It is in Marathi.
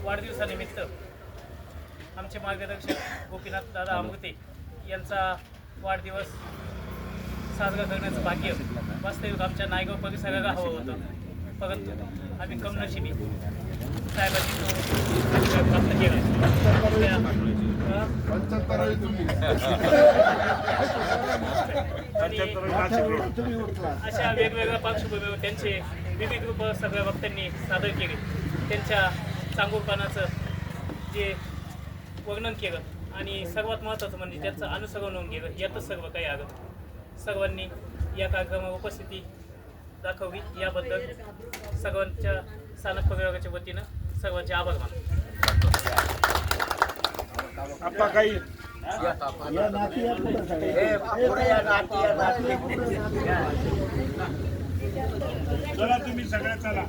वाढदिवसानिमित्त आमचे मार्गदर्शक गोपीनाथ दादा अमृते यांचा वाढदिवस साजरा करण्याचं भाग्य वास्तविक आमच्या नायगाव परिसराला हवं होतं, परंतु आम्ही कमनशिबी साहेबांनी तो प्राप्त केला. अशा वेगवेगळ्या पार्श्वभूमीवर त्यांचे विविध रूप सगळ्या वक्त्यांनी सादर केले. त्यांच्या चांगुलपणाचं जे वर्णन केलं आणि सर्वात महत्त्वाचं म्हणजे त्यांचं अनुसरण होऊन गेलं. यातच सर्व काही आलं. सर्वांनी या कार्यक्रमावर उपस्थिती दाखवली याबद्दल सर्वांच्या स्थानक परिवाराच्या वतीनं सर्वांचे आभार मानतो. चला तुम्ही सगळ्या चला.